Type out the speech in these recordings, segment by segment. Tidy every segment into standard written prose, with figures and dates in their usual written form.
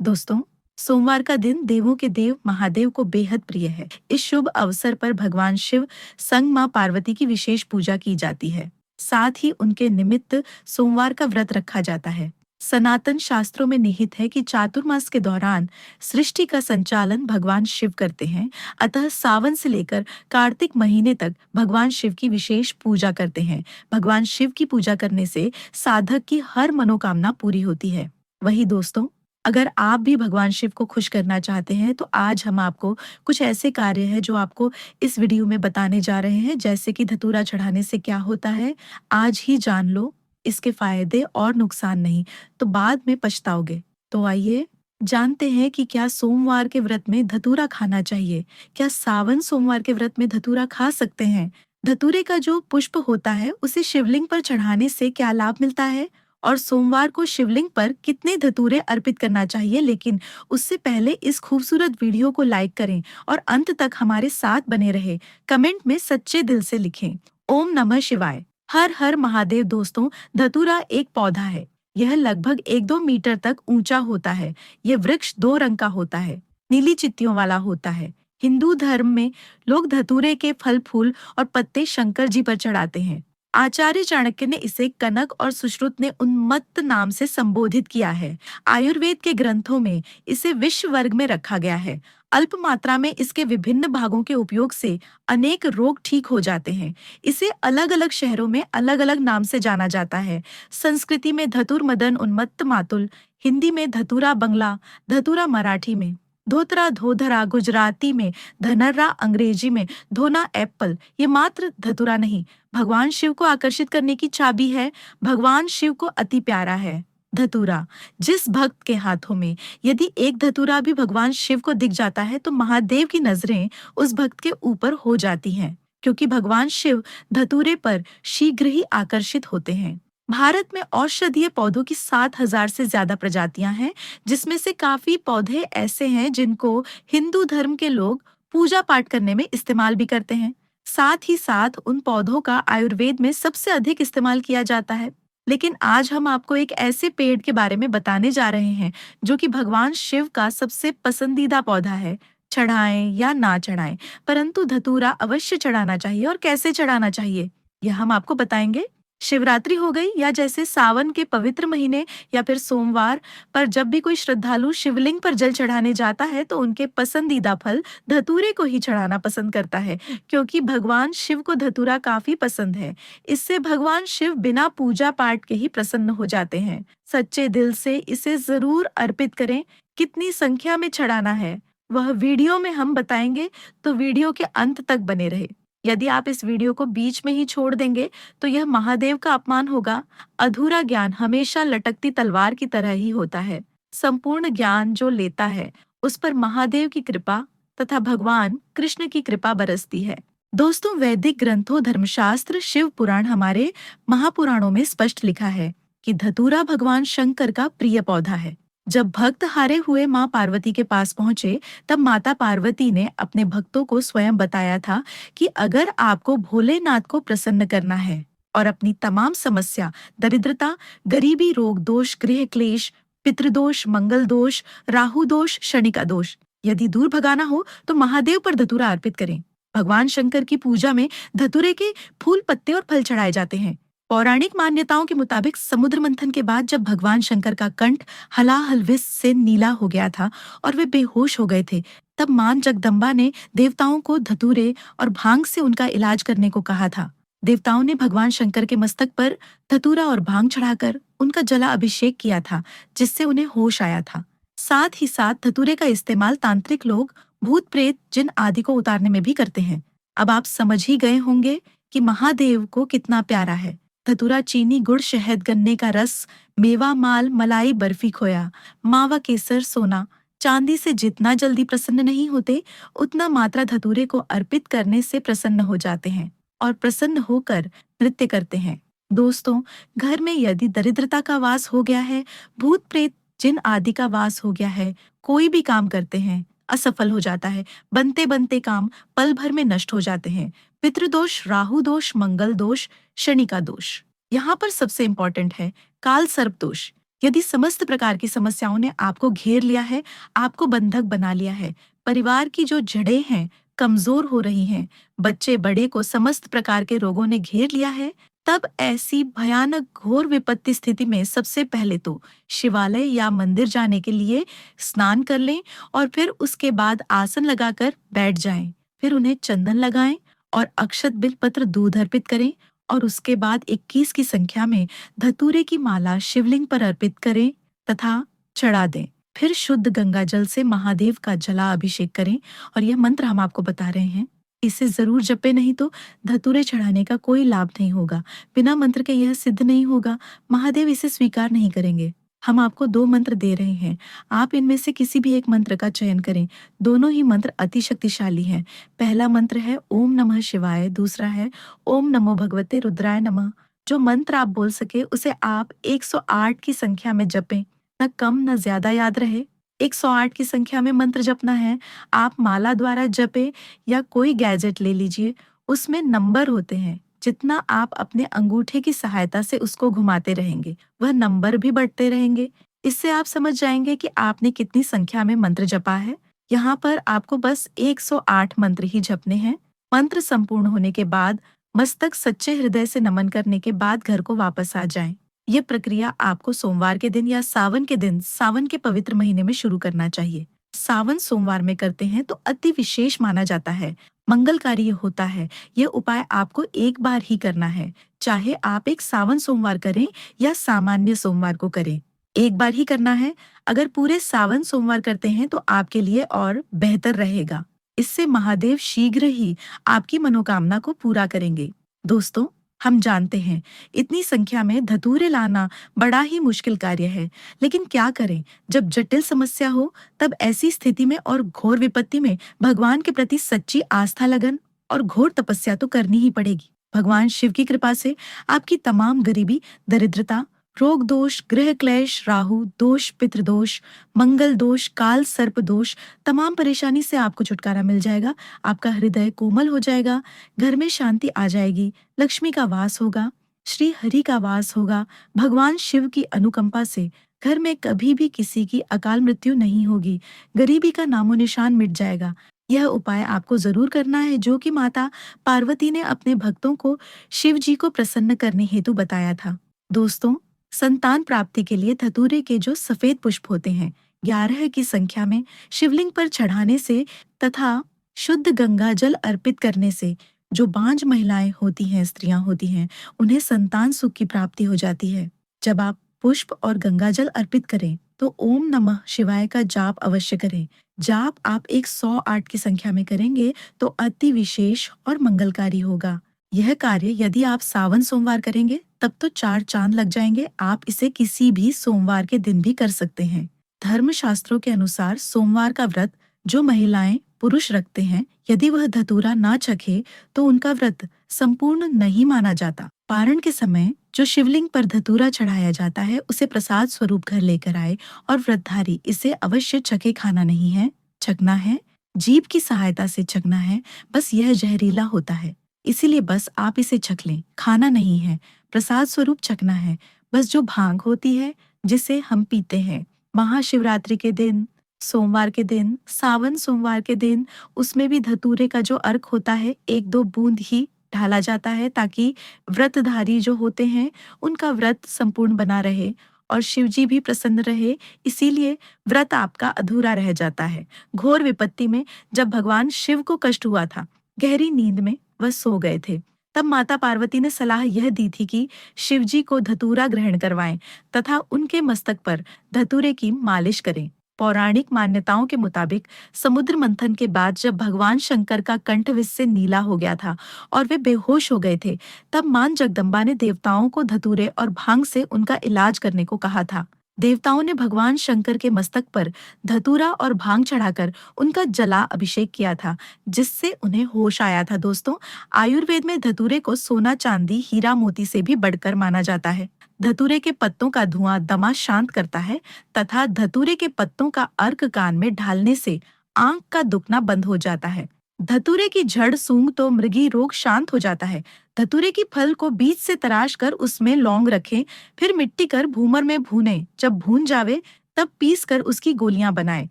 दोस्तों, सोमवार का दिन देवों के देव महादेव को बेहद प्रिय है। इस शुभ अवसर पर भगवान शिव संग मां पार्वती की विशेष पूजा की जाती है। साथ ही उनके निमित्त सोमवार का व्रत रखा जाता है। सनातन शास्त्रों में निहित है कि चातुर्मास के दौरान सृष्टि का संचालन भगवान शिव करते हैं। अतः सावन से लेकर कार्तिक महीने तक भगवान शिव की विशेष पूजा करते हैं। भगवान शिव की पूजा करने से साधक की हर मनोकामना पूरी होती है। वही दोस्तों, अगर आप भी भगवान शिव को खुश करना चाहते हैं तो आज हम आपको कुछ ऐसे कार्य हैं जो आपको इस वीडियो में बताने जा रहे हैं, जैसे कि धतूरा चढ़ाने से क्या होता है। आज ही जान लो, इसके फायदे और नुकसान नहीं तो बाद में पछताओगे। तो आइए जानते हैं कि क्या सोमवार के व्रत में धतूरा खाना चाहिए। क्या सावन सोमवार के व्रत में धतूरा खा सकते हैं? धतूरे का जो पुष्प होता है उसे शिवलिंग पर चढ़ाने से क्या लाभ मिलता है, और सोमवार को शिवलिंग पर कितने धतूरे अर्पित करना चाहिए। लेकिन उससे पहले इस खूबसूरत वीडियो को लाइक करें और अंत तक हमारे साथ बने रहे। कमेंट में सच्चे दिल से लिखें, ओम नमः शिवाय, हर हर महादेव। दोस्तों, धतूरा एक पौधा है। यह लगभग 1-2 मीटर तक ऊंचा होता है। यह वृक्ष 2 रंग का होता है, नीली चित्तियों वाला होता है। हिंदू धर्म में लोग धतूरे के फल फूल और पत्ते शंकर जी पर चढ़ाते हैं। आचार्य चाणक्य ने इसे कनक और सुश्रुत ने उन्मत्त नाम से संबोधित किया है। आयुर्वेद के ग्रंथों में इसे विश्व वर्ग में रखा गया है। अल्प मात्रा में इसके विभिन्न भागों के उपयोग से अनेक रोग ठीक हो जाते हैं। इसे अलग अलग शहरों में अलग अलग नाम से जाना जाता है। संस्कृति में धतुर मदन उन्मत्त मातुल, हिंदी में धतूरा बंगला, धतूरा मराठी में धोतरा धोधरा, गुजराती में धनर्रा, अंग्रेजी में धोना एप्पल। ये मात्र धतूरा नहीं, भगवान शिव को आकर्षित करने की चाबी है। भगवान शिव को अति प्यारा है धतूरा। जिस भक्त के हाथों में यदि एक धतूरा भी भगवान शिव को दिख जाता है तो महादेव की नजरें उस भक्त के ऊपर हो जाती हैं, क्योंकि भगवान शिव धतूरे पर शीघ्र ही आकर्षित होते हैं। भारत में औषधीय पौधों की 7,000 से ज्यादा प्रजातियां हैं, जिसमें से काफी पौधे ऐसे हैं जिनको हिंदू धर्म के लोग पूजा पाठ करने में इस्तेमाल भी करते हैं। साथ ही साथ उन पौधों का आयुर्वेद में सबसे अधिक इस्तेमाल किया जाता है। लेकिन आज हम आपको एक ऐसे पेड़ के बारे में बताने जा रहे हैं जो कि भगवान शिव का सबसे पसंदीदा पौधा है। चढ़ाएं या ना चढ़ाएं, परंतु धतूरा अवश्य चढ़ाना चाहिए। और कैसे चढ़ाना चाहिए यह हम आपको बताएंगे। शिवरात्रि हो गई या जैसे सावन के पवित्र महीने या फिर सोमवार पर जब भी कोई श्रद्धालु शिवलिंग पर जल चढ़ाने जाता है तो उनके पसंदीदा फल धतूरे को ही चढ़ाना पसंद करता है, क्योंकि भगवान शिव को धतूरा काफी पसंद है। इससे भगवान शिव बिना पूजा पाठ के ही प्रसन्न हो जाते हैं। सच्चे दिल से इसे जरूर अर्पित करें। कितनी संख्या में चढ़ाना है वह वीडियो में हम बताएंगे, तो वीडियो के अंत तक बने रहे। यदि आप इस वीडियो को बीच में ही छोड़ देंगे तो यह महादेव का अपमान होगा। अधूरा ज्ञान हमेशा लटकती तलवार की तरह ही होता है। संपूर्ण ज्ञान जो लेता है उस पर महादेव की कृपा तथा भगवान कृष्ण की कृपा बरसती है। दोस्तों, वैदिक ग्रंथों, धर्मशास्त्र, शिव पुराण, हमारे महापुराणों में स्पष्ट लिखा है कि धतूरा भगवान शंकर का प्रिय पौधा है। जब भक्त हारे हुए मां पार्वती के पास पहुंचे तब माता पार्वती ने अपने भक्तों को स्वयं बताया था कि अगर आपको भोलेनाथ को प्रसन्न करना है और अपनी तमाम समस्या, दरिद्रता, गरीबी, रोग दोष, गृह क्लेश, पितृदोष, मंगल दोष, राहु दोष, शनि का दोष यदि दूर भगाना हो तो महादेव पर धतूरा अर्पित करें। भगवान शंकर की पूजा में धतूरे के फूल, पत्ते और फल चढ़ाए जाते हैं। पौराणिक मान्यताओं के मुताबिक समुद्र मंथन के बाद जब भगवान शंकर का कंठ हलाहल विष से नीला हो गया था और वे बेहोश हो गए थे, तब मां जगदम्बा ने देवताओं को धतूरे और भांग से उनका इलाज करने को कहा था। देवताओं ने भगवान शंकर के मस्तक पर धतूरा और भांग चढ़ाकर उनका जला अभिषेक किया था, जिससे उन्हें होश आया था। साथ ही साथ धतूरे का इस्तेमाल तांत्रिक लोग भूत प्रेत जिन आदि को उतारने में भी करते हैं। अब आप समझ ही गए होंगे कि महादेव को कितना प्यारा है। धतूरा चीनी, गुड़, शहद, गन्ने का रस, मेवा, माल, मलाई, बर्फी, खोया, मावा, केसर, सोना, चांदी से जितना जल्दी प्रसन्न नहीं होते, उतना मात्रा धतूरे को अर्पित करने से प्रसन्न हो जाते हैं और प्रसन्न होकर नृत्य करते हैं। दोस्तों, घर में यदि दरिद्रता का वास हो गया है, भूत प्रेत जिन आदि का वास हो गया है, कोई भी काम करते हैं असफल हो जाता है। बनते बनते काम पल भर में नष्ट हो जाते हैं। पितृदोष, राहु दोष, मंगल दोष, शनि का दोष। यहाँ पर सबसे इंपॉर्टेंट है काल सर्प दोष। यदि समस्त प्रकार की समस्याओं ने आपको घेर लिया है, आपको बंधक बना लिया है, परिवार की जो जड़ें हैं कमजोर हो रही हैं, बच्चे बड़े को समस्त प्रकार के रोगों ने घेर लिया है, तब ऐसी भयानक घोर विपत्ति स्थिति में सबसे पहले तो शिवालय या मंदिर जाने के लिए स्नान कर लें और फिर उसके बाद आसन लगाकर बैठ जाएं। फिर उन्हें चंदन लगाएं और अक्षत बिल्वपत्र दूध अर्पित करें और उसके बाद 21 की संख्या में धतूरे की माला शिवलिंग पर अर्पित करें तथा चढ़ा दें। फिर शुद्ध गंगा जल से महादेव का जला अभिषेक करें और यह मंत्र हम आपको बता रहे हैं, इसे जरूर जपे, नहीं तो धतूरे चढ़ाने का कोई लाभ नहीं होगा। बिना मंत्र के यह सिद्ध नहीं होगा, महादेव इसे स्वीकार नहीं करेंगे। हम आपको 2 मंत्र दे रहे हैं, आप इनमें से किसी भी एक मंत्र का चयन करें। दोनों ही मंत्र अति शक्तिशाली हैं। पहला मंत्र है ओम नमः शिवाय, दूसरा है ओम नमो भगवते रुद्राय नमः। जो मंत्र आप बोल सके उसे आप 108 की संख्या में जपें, न कम न ज्यादा याद रहे। 108 की संख्या में मंत्र जपना है। आप माला द्वारा जपे या कोई गैजेट ले लीजिए, उसमें नंबर होते हैं। जितना आप अपने अंगूठे की सहायता से उसको घुमाते रहेंगे, वह नंबर भी बढ़ते रहेंगे। इससे आप समझ जाएंगे कि आपने कितनी संख्या में मंत्र जपा है। यहाँ पर आपको बस 108 मंत्र ही जपने हैं। मंत्र संपूर्ण होने के बाद मस्तक सच्चे हृदय से नमन करने के बाद घर को वापस आ जाएं। ये प्रक्रिया आपको सोमवार के दिन या सावन के दिन, सावन के पवित्र महीने में शुरू करना चाहिए। सावन सोमवार में करते हैं तो अति विशेष माना जाता है, मंगलकारी होता है। ये उपाय आपको एक बार ही करना है, चाहे आप एक सावन सोमवार करें या सामान्य सोमवार को करें, एक बार ही करना है। अगर पूरे सावन सोमवार करते हैं तो आपके लिए और बेहतर रहेगा। इससे महादेव शीघ्र ही आपकी मनोकामना को पूरा करेंगे। दोस्तों, हम जानते हैं इतनी संख्या में धतूरे लाना बड़ा ही मुश्किल कार्य है, लेकिन क्या करें, जब जटिल समस्या हो तब ऐसी स्थिति में और घोर विपत्ति में भगवान के प्रति सच्ची आस्था, लगन और घोर तपस्या तो करनी ही पड़ेगी। भगवान शिव की कृपा से आपकी तमाम गरीबी, दरिद्रता, रोग दोष, गृह क्लेश, राहु दोष, पितृदोष, मंगल दोष, काल सर्प दोष, तमाम परेशानी से आपको छुटकारा मिल जाएगा। आपका हृदय कोमल हो जाएगा, घर में शांति आ जाएगी, लक्ष्मी का वास होगा, श्री हरि का वास होगा। भगवान शिव की अनुकंपा से घर में कभी भी किसी की अकाल मृत्यु नहीं होगी, गरीबी का नामो निशान मिट जाएगा। यह उपाय आपको जरूर करना है, जो कि माता पार्वती ने अपने भक्तों को शिव जी को प्रसन्न करने हेतु बताया था। दोस्तों, संतान प्राप्ति के लिए धतूरे के जो सफेद पुष्प होते हैं, 11 की संख्या में शिवलिंग पर चढ़ाने से तथा शुद्ध गंगा जल अर्पित करने से जो बांझ महिलाएं होती हैं, स्त्रियां होती हैं, उन्हें संतान सुख की प्राप्ति हो जाती है। जब आप पुष्प और गंगा जल अर्पित करें तो ओम नमः शिवाय का जाप अवश्य करें। जाप आप 108 की संख्या में करेंगे तो अति विशेष और मंगलकारी होगा। यह कार्य यदि आप सावन सोमवार करेंगे तब तो 4 चांद लग जाएंगे। आप इसे किसी भी सोमवार के दिन भी कर सकते हैं। धर्म शास्त्रों के अनुसार सोमवार का व्रत जो महिलाएं पुरुष रखते हैं, यदि वह धतूरा ना चखे तो उनका व्रत संपूर्ण नहीं माना जाता। पारण के समय जो शिवलिंग पर धतूरा चढ़ाया जाता है उसे प्रसाद स्वरूप घर लेकर आए और व्रतधारी इसे अवश्य चखे। खाना नहीं है, चखना है, जीभ की सहायता से चखना है। बस यह जहरीला होता है, इसीलिए बस आप इसे चख लें। खाना नहीं है, प्रसाद स्वरूप चखना है। बस जो भांग होती है जिसे हम पीते हैं, महाशिवरात्रि के दिन, सोमवार के दिन, सावन सोमवार के दिन, उसमें भी धतूरे का जो अर्क होता है 1-2 बूंद ही ढाला जाता है, ताकि व्रतधारी जो होते हैं उनका व्रत संपूर्ण बना रहे और शिवजी भी प्रसन्न रहे। इसीलिए व्रत आपका अधूरा रह जाता है। घोर विपत्ति में जब भगवान शिव को कष्ट हुआ था, गहरी नींद में वह सो गए थे, तब माता पार्वती ने सलाह यह दी थी कि शिवजी को धतूरा ग्रहण करवाएं तथा उनके मस्तक पर धतूरे की मालिश करें। पौराणिक मान्यताओं के मुताबिक समुद्र मंथन के बाद जब भगवान शंकर का कंठ विष से नीला हो गया था और वे बेहोश हो गए थे, तब मां जगदम्बा ने देवताओं को धतूरे और भांग से उनका इलाज करने को कहा था। देवताओं ने भगवान शंकर के मस्तक पर धतूरा और भांग चढ़ाकर उनका जला अभिषेक किया था, जिससे उन्हें होश आया था। दोस्तों, आयुर्वेद में धतूरे को सोना, चांदी, हीरा, मोती से भी बढ़कर माना जाता है। धतूरे के पत्तों का धुआं दमा शांत करता है तथा धतूरे के पत्तों का अर्क कान में ढालने से आंख का दुखना बंद हो जाता है। धतूरे की जड़ सूंघ तो मृगी रोग शांत हो जाता है। धतूरे की फल को बीज से तराश कर उसमें लौंग रखें, फिर मिट्टी कर भूमर में भूनें। जब भून जावे तब पीस कर उसकी गोलियां बनाएं।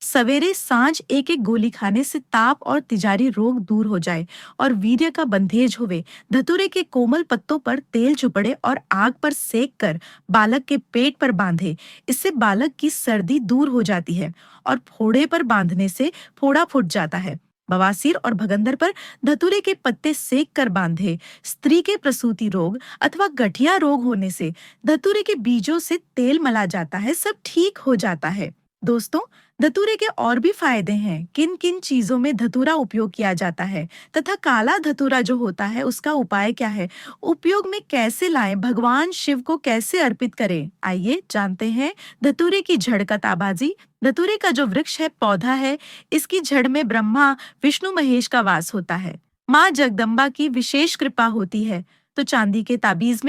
सवेरे सांझ एक एक गोली खाने से ताप और तिजारी रोग दूर हो जाए और वीर्य का बंधेज होवे। धतूरे के कोमल पत्तों पर तेल चुपड़े और आग पर सेक कर बालक के पेट पर बांधे। इससे बालक की सर्दी दूर हो जाती है और फोड़े पर बांधने से फोड़ा फूट जाता है। बवासीर और भगंदर पर धतूरे के पत्ते सेक कर बांधे। स्त्री के प्रसूति रोग अथवा गठिया रोग होने से धतूरे के बीजों से तेल मला जाता है, सब ठीक हो जाता है। दोस्तों, धतूरे के और भी फायदे हैं। किन किन चीजों में धतूरा उपयोग किया जाता है तथा काला धतूरा जो होता है उसका उपाय क्या है, उपयोग में कैसे लाएं, भगवान शिव को कैसे अर्पित करें, आइए जानते हैं। धतूरे की जड़ का ताबाजी। धतूरे का जो वृक्ष है, पौधा है, इसकी जड़ में ब्रह्मा विष्णु महेश का वास होता है। माँ जगदम्बा की विशेष कृपा होती है। तो चांदी के ताबीज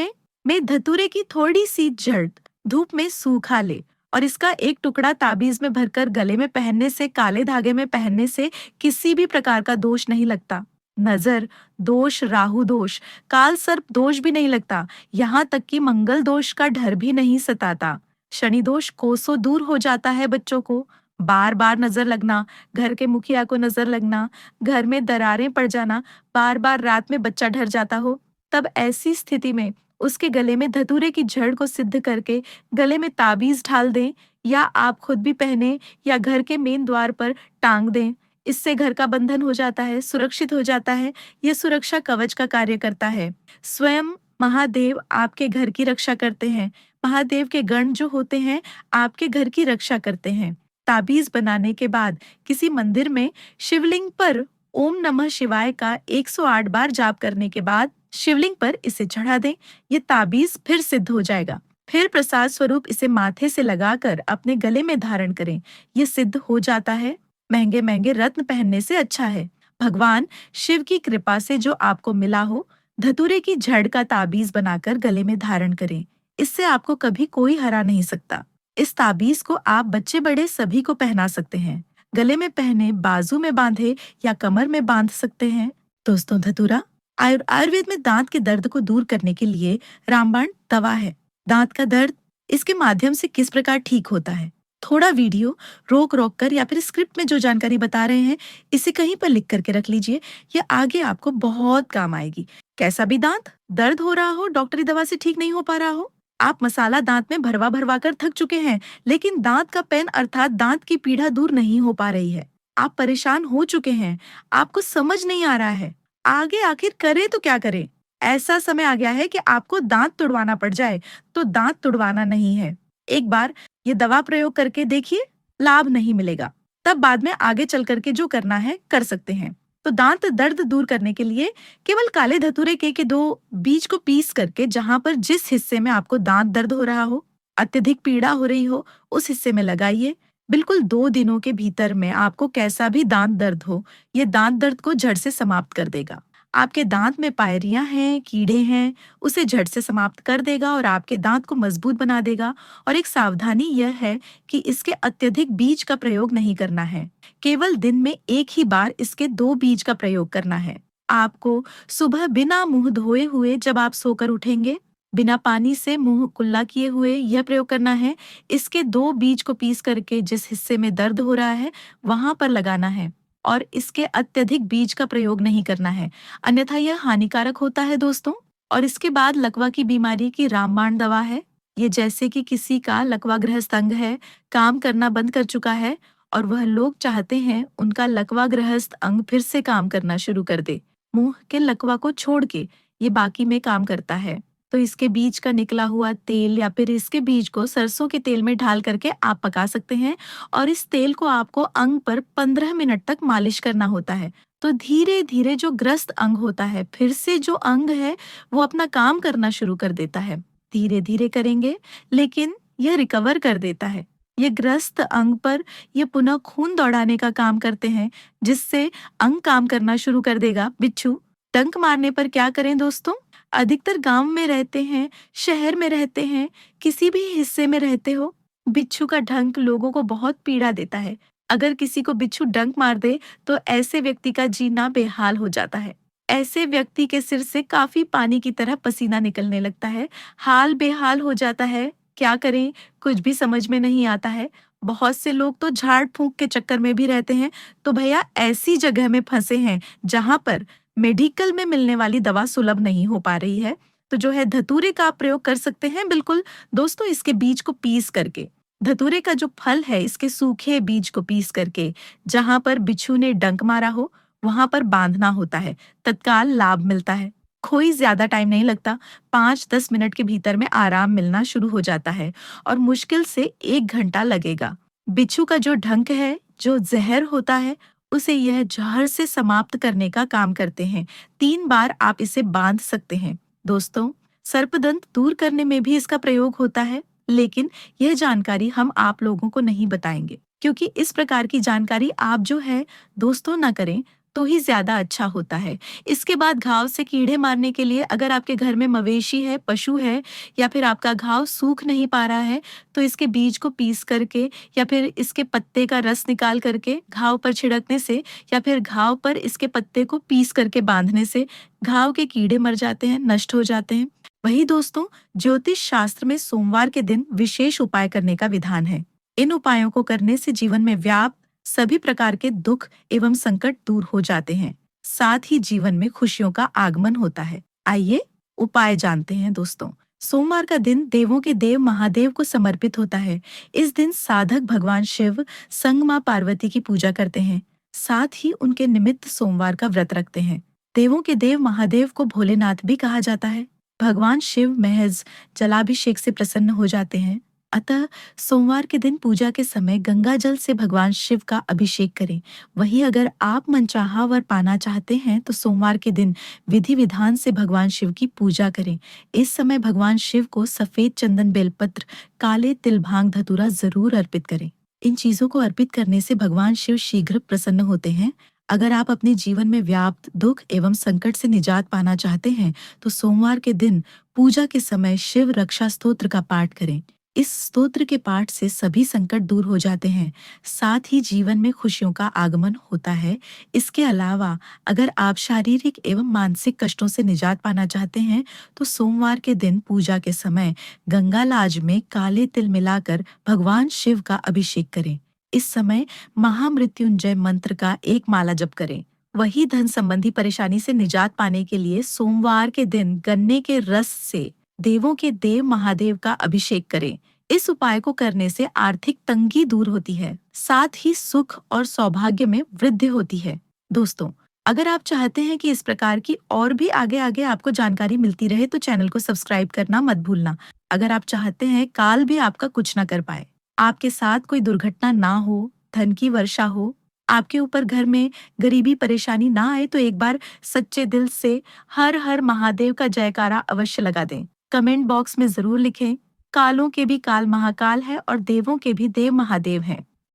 में धतूरे की थोड़ी सी जड़ धूप में सूखा ले और इसका एक टुकड़ा ताबीज में भरकर गले में पहनने से, काले धागे में पहनने से किसी भी प्रकार का दोष नहीं लगता। नजर दोष, राहु दोष, काल सर्प दोष भी नहीं लगता। यहाँ तक कि मंगल दोष का डर भी नहीं सताता। शनि दोष कोसों दूर हो जाता है बच्चों को। बार बार नजर लगना, घर के मुखिया को नजर लगना, घर में दरारें पड़ जाना, बार बार रात में बच्चा डर जाता हो, तब ऐसी स्थिति में उसके गले में धतूरे की जड़ को सिद्ध करके गले में ताबीज ढाल दें, या आप खुद भी पहने या घर के मेन द्वार पर टांग दें। इससे घर का बंधन हो जाता है, सुरक्षित हो जाता है। यह सुरक्षा कवच का कार्य करता है। स्वयं महादेव आपके घर की रक्षा करते हैं। महादेव के गण जो होते हैं आपके घर की रक्षा करते हैं। ताबीज बनाने के बाद किसी मंदिर में शिवलिंग पर ओम नमः शिवाय का 108 बार जाप करने के बाद शिवलिंग पर इसे चढ़ा दें। ये ताबीज फिर सिद्ध हो जाएगा। फिर प्रसाद स्वरूप इसे माथे से लगाकर अपने गले में धारण करें। ये सिद्ध हो जाता है। महंगे महंगे रत्न पहनने से अच्छा है। भगवान शिव की कृपा से जो आपको मिला हो, धतूरे की जड़ का ताबीज बनाकर गले में धारण करें। इससे आपको कभी कोई हरा नहीं सकता। इस ताबीज को आप बच्चे बड़े सभी को पहना सकते हैं। गले में पहने, बाजू में बांधे या कमर में बांध सकते हैं। दोस्तों, धतूरा आयुर्वेद में दांत के दर्द को दूर करने के लिए रामबाण दवा है। दांत का दर्द इसके माध्यम से किस प्रकार ठीक होता है, थोड़ा वीडियो रोक रोक कर या फिर स्क्रिप्ट में जो जानकारी बता रहे हैं इसे कहीं पर लिख करके रख लीजिए। यह आगे आपको बहुत काम आएगी। कैसा भी दांत दर्द हो रहा हो, डॉक्टरी दवा से ठीक नहीं हो पा रहा हो, आप मसाला दांत में भरवा भरवा कर थक चुके हैं, लेकिन दांत का पेन अर्थात दांत की पीड़ा दूर नहीं हो पा रही है, आप परेशान हो चुके हैं, आपको समझ नहीं आ रहा है आगे आखिर करे तो क्या करे, ऐसा समय आ गया है कि आपको दांत तुड़वाना पड़ जाए, तो दांत तुड़वाना नहीं है। एक बार ये दवा प्रयोग करके देखिए, लाभ नहीं मिलेगा, तब बाद में आगे चल करके जो करना है कर सकते हैं। तो दांत दर्द दूर करने के लिए केवल काले धतूरे के 2 बीज को पीस करके जहां पर जिस हिस्से में आपको दांत दर्द हो रहा हो, अत्यधिक पीड़ा हो रही हो, उस हिस्से में लगाइए। बिल्कुल 2 दिनों के भीतर में आपको कैसा भी दांत दर्द हो, ये दांत दर्द को जड़ से समाप्त कर देगा। आपके दांत में पायरियां हैं, कीड़े हैं, उसे जड़ से समाप्त कर देगा और आपके दांत को मजबूत बना देगा। और एक सावधानी यह है कि इसके अत्यधिक बीज का प्रयोग नहीं करना है। केवल दिन में एक ही बार इसके 2 बीज का प्रयोग करना है। आपको सुबह बिना मुंह धोए हुए जब आप सोकर उठेंगे, बिना पानी से मुंह कुल्ला किए हुए यह प्रयोग करना है। इसके 2 बीज को पीस करके जिस हिस्से में दर्द हो रहा है वहां पर लगाना है और इसके अत्यधिक बीज का प्रयोग नहीं करना है, अन्यथा यह हानिकारक होता है दोस्तों। और इसके बाद लकवा की बीमारी की रामबाण दवा है। ये जैसे कि किसी का लकवा गृहस्थ अंग है, काम करना बंद कर चुका है और वह लोग चाहते हैं उनका लकवा गृहस्थ अंग फिर से काम करना शुरू कर दे। मुंह के लकवा को छोड़ के ये बाकी में काम करता है। तो इसके बीज का निकला हुआ तेल या फिर इसके बीज को सरसों के तेल में ढाल करके आप पका सकते हैं और इस तेल को आपको अंग पर 15 मिनट तक मालिश करना होता है। तो धीरे धीरे जो ग्रस्त अंग होता है, फिर से जो अंग है वो अपना काम करना शुरू कर देता है। धीरे धीरे करेंगे लेकिन यह रिकवर कर देता है। ये ग्रस्त अंग पर ये पुनः खून दौड़ाने का काम करते हैं, जिससे अंग काम करना शुरू कर देगा। बिच्छू डंक मारने पर क्या करें दोस्तों? अधिकतर गांव में रहते हैं, शहर में रहते हैं, किसी भी हिस्से में रहते हो, बिच्छू का डंक लोगों को बहुत पीड़ा देता है। अगर किसी को बिच्छू डंक मार दे तो ऐसे व्यक्ति का जीना बेहाल हो जाता है। ऐसे व्यक्ति के सिर से काफी पानी की तरह पसीना निकलने लगता है, हाल बेहाल हो जाता है। क्या करें, कुछ भी समझ में नहीं आता है। बहुत से लोग तो झाड़ फूंक के चक्कर में भी रहते हैं। तो भैया ऐसी जगह में फंसे हैं जहां पर मेडिकल में मिलने वाली दवा सुलभ नहीं हो पा रही है, तो जो है धतूरे का आप प्रयोग कर सकते हैं। बिल्कुल दोस्तों, इसके बीज को पीस करके, धतूरे का जो फल है इसके सूखे बीज को पीस करके जहां पर बिच्छू ने डंक मारा हो वहां पर बांधना होता है। तत्काल लाभ मिलता है। कोई ज्यादा टाइम नहीं लगता, 5-10 मिनट के भीतर में आराम मिलना शुरू हो जाता है और मुश्किल से 1 घंटा लगेगा। बिच्छू का जो डंक है, जो जहर होता है, उसे यह जहर से समाप्त करने का काम करते हैं। 3 बार आप इसे बांध सकते हैं। दोस्तों, सर्पदंत दूर करने में भी इसका प्रयोग होता है, लेकिन यह जानकारी हम आप लोगों को नहीं बताएंगे, क्योंकि इस प्रकार की जानकारी आप जो है दोस्तों ना करें तो ही ज्यादा अच्छा होता है। इसके बाद घाव से कीड़े मारने के लिए अगर आपके घर में मवेशी है, पशु है, या फिर आपका घाव सूख नहीं पा रहा है, तो इसके बीज को पीस करके या फिर इसके पत्ते का रस निकाल करके घाव पर छिड़कने से या फिर घाव पर इसके पत्ते को पीस करके बांधने से घाव के कीड़े मर जाते हैं, नष्ट हो जाते हैं। वही दोस्तों, ज्योतिष शास्त्र में सोमवार के दिन विशेष उपाय करने का विधान है। इन उपायों को करने से जीवन में व्याप्त सभी प्रकार के दुख एवं संकट दूर हो जाते हैं, साथ ही जीवन में खुशियों का आगमन होता है। आइए उपाय जानते हैं दोस्तों। सोमवार का दिन देवों के देव महादेव को समर्पित होता है। इस दिन साधक भगवान शिव संग मां पार्वती की पूजा करते हैं, साथ ही उनके निमित्त सोमवार का व्रत रखते हैं। देवों के देव महादेव को भोलेनाथ भी कहा जाता है। भगवान शिव महज जलाभिषेक से प्रसन्न हो जाते हैं, अतः सोमवार के दिन पूजा के समय गंगा जल से भगवान शिव का अभिषेक करें। वहीं अगर आप मनचाहा वर पाना चाहते हैं तो सोमवार के दिन विधि विधान से भगवान शिव की पूजा करें। इस समय भगवान शिव को सफेद चंदन बेलपत्र, काले तिल भांग धतूरा जरूर अर्पित करें। इन चीजों को अर्पित करने से भगवान शिव शीघ्र प्रसन्न होते हैं। अगर आप अपने जीवन में व्याप्त दुख एवं संकट से निजात पाना चाहते हैं तो सोमवार के दिन पूजा के समय शिव रक्षा स्तोत्र का पाठ करें। इस स्तोत्र के पाठ से सभी संकट दूर हो जाते हैं, साथ ही जीवन में खुशियों का आगमन होता है। इसके अलावा अगर आप शारीरिक एवं मानसिक कष्टों से निजात पाना चाहते हैं तो सोमवार के दिन पूजा के समय गंगालाज में काले तिल मिलाकर भगवान शिव का अभिषेक करें। इस समय महामृत्युंजय मंत्र का 1 माला जप करें। वही धन संबंधी परेशानी से निजात पाने के लिए सोमवार के दिन गन्ने के रस से देवों के देव महादेव का अभिषेक करें। इस उपाय को करने से आर्थिक तंगी दूर होती है, साथ ही सुख और सौभाग्य में वृद्धि होती है। दोस्तों, अगर आप चाहते हैं कि इस प्रकार की और भी आगे आगे आपको जानकारी मिलती रहे तो चैनल को सब्सक्राइब करना मत भूलना। अगर आप चाहते हैं काल भी आपका कुछ न कर पाए, आपके साथ कोई दुर्घटना ना हो, धन की वर्षा हो, आपके ऊपर घर में गरीबी परेशानी ना आए, तो एक बार सच्चे दिल से हर हर महादेव का जयकारा अवश्य लगा दें। कमेंट बॉक्स में जरूर लिखें, कालों के भी काल महाकाल है और देवों के भी देव महादेव हैं।